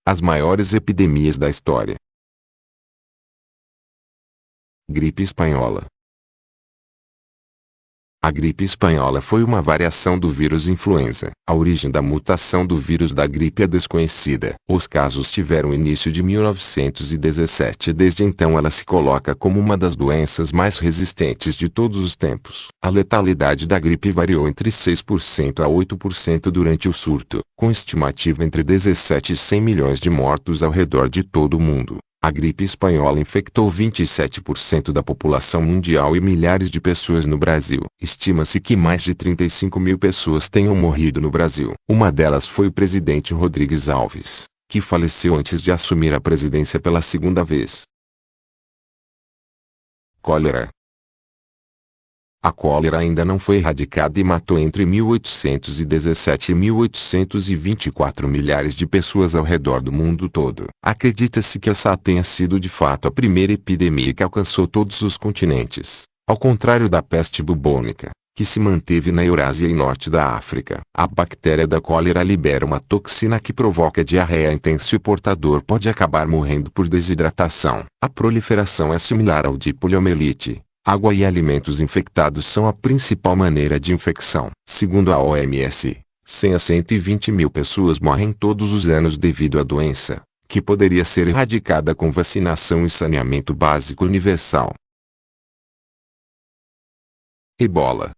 As maiores epidemias da história. Gripe espanhola. A gripe espanhola foi uma variação do vírus influenza. A origem da mutação do vírus da gripe é desconhecida. Os casos tiveram início de 1917 e desde então ela se coloca como uma das doenças mais resistentes de todos os tempos. A letalidade da gripe variou entre 6% a 8% durante o surto, com estimativa entre 17 e 100 milhões de mortos ao redor de todo o mundo. A gripe espanhola infectou 27% da população mundial e milhares de pessoas no Brasil. Estima-se que mais de 35 mil pessoas tenham morrido no Brasil. Uma delas foi o presidente Rodrigues Alves, que faleceu antes de assumir a presidência pela segunda vez. Cólera. A cólera ainda não foi erradicada e matou entre 1817 e 1824 milhares de pessoas ao redor do mundo todo. Acredita-se que essa tenha sido de fato a primeira epidemia que alcançou todos os continentes, ao contrário da peste bubônica, que se manteve na Eurásia e norte da África. A bactéria da cólera libera uma toxina que provoca diarreia intensa e o portador pode acabar morrendo por desidratação. A proliferação é similar ao de poliomielite. Água e alimentos infectados são a principal maneira de infecção. Segundo a OMS, 100 a 120 mil pessoas morrem todos os anos devido à doença, que poderia ser erradicada com vacinação e saneamento básico universal. Ebola.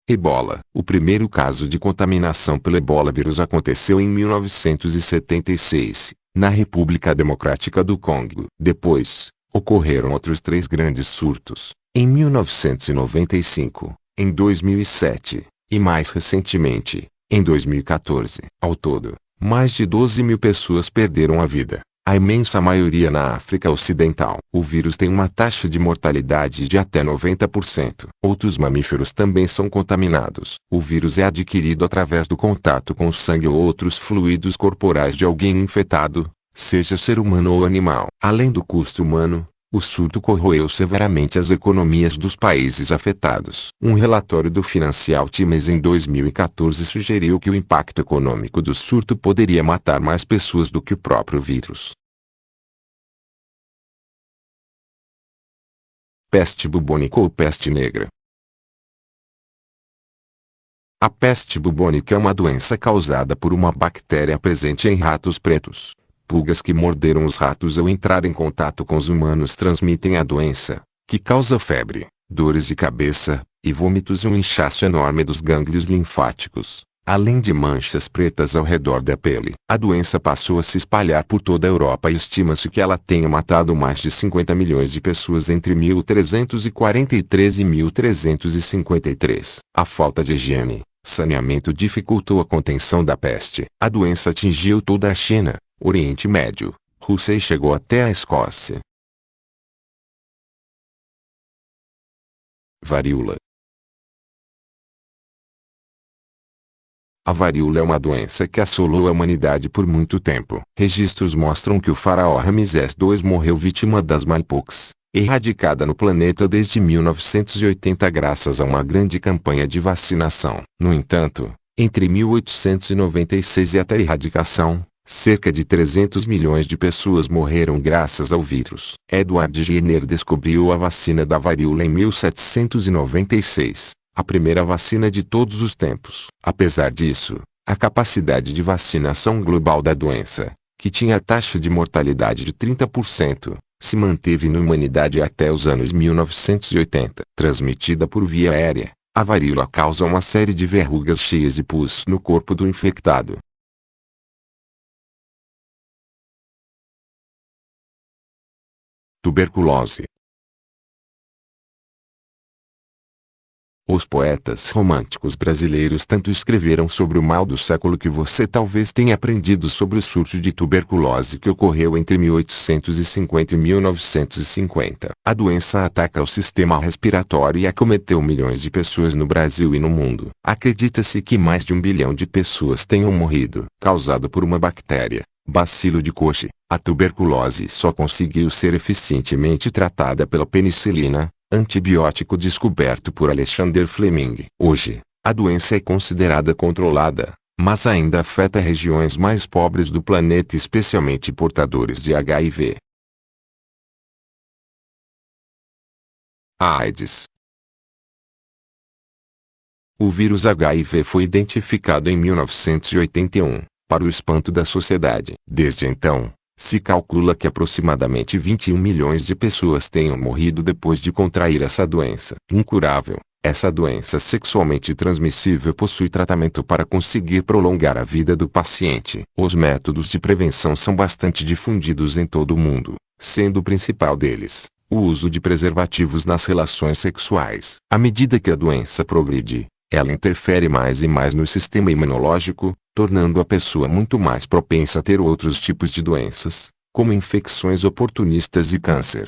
Ebola. O primeiro caso de contaminação pelo ebola vírus aconteceu em 1976, na República Democrática do Congo. Depois, ocorreram outros 3 grandes surtos, em 1995, em 2007, e mais recentemente, em 2014. Ao todo, mais de 12 mil pessoas perderam a vida, a imensa maioria na África Ocidental. O vírus tem uma taxa de mortalidade de até 90%. Outros mamíferos também são contaminados. O vírus é adquirido através do contato com sangue ou outros fluidos corporais de alguém infectado, seja ser humano ou animal. Além do custo humano, o surto corroeu severamente as economias dos países afetados. Um relatório do Financial Times em 2014 sugeriu que o impacto econômico do surto poderia matar mais pessoas do que o próprio vírus. Peste bubônica ou peste negra. A peste bubônica é uma doença causada por uma bactéria presente em ratos pretos. Pulgas que morderam os ratos ao entrar em contato com os humanos transmitem a doença, que causa febre, dores de cabeça, e vômitos e um inchaço enorme dos gânglios linfáticos, além de manchas pretas ao redor da pele. A doença passou a se espalhar por toda a Europa e estima-se que ela tenha matado mais de 50 milhões de pessoas entre 1343 e 1353. A falta de higiene, saneamento dificultou a contenção da peste. A doença atingiu toda a China, Oriente Médio, Rússia e chegou até a Escócia. Varíola. A varíola é uma doença que assolou a humanidade por muito tempo. Registros mostram que o faraó Ramsés II morreu vítima da smallpox, erradicada no planeta desde 1980 graças a uma grande campanha de vacinação. No entanto, entre 1896 e até a erradicação, cerca de 300 milhões de pessoas morreram graças ao vírus. Edward Jenner descobriu a vacina da varíola em 1796, a primeira vacina de todos os tempos. Apesar disso, a capacidade de vacinação global da doença, que tinha taxa de mortalidade de 30%, se manteve na humanidade até os anos 1980. Transmitida por via aérea, a varíola causa uma série de verrugas cheias de pus no corpo do infectado. Tuberculose. Os poetas românticos brasileiros tanto escreveram sobre o mal do século que você talvez tenha aprendido sobre o surto de tuberculose que ocorreu entre 1850 e 1950. A doença ataca o sistema respiratório e acometeu milhões de pessoas no Brasil e no mundo. Acredita-se que mais de 1 bilhão de pessoas tenham morrido, causado por uma bactéria, bacilo de Koch. A tuberculose só conseguiu ser eficientemente tratada pela penicilina, antibiótico descoberto por Alexander Fleming. Hoje, a doença é considerada controlada, mas ainda afeta regiões mais pobres do planeta, especialmente portadores de HIV. A AIDS. O vírus HIV foi identificado em 1981, para o espanto da sociedade. Desde então, se calcula que aproximadamente 21 milhões de pessoas tenham morrido depois de contrair essa doença. Incurável, essa doença sexualmente transmissível possui tratamento para conseguir prolongar a vida do paciente. Os métodos de prevenção são bastante difundidos em todo o mundo, sendo o principal deles o uso de preservativos nas relações sexuais. À medida que a doença progride, ela interfere mais e mais no sistema imunológico, tornando a pessoa muito mais propensa a ter outros tipos de doenças, como infecções oportunistas e câncer.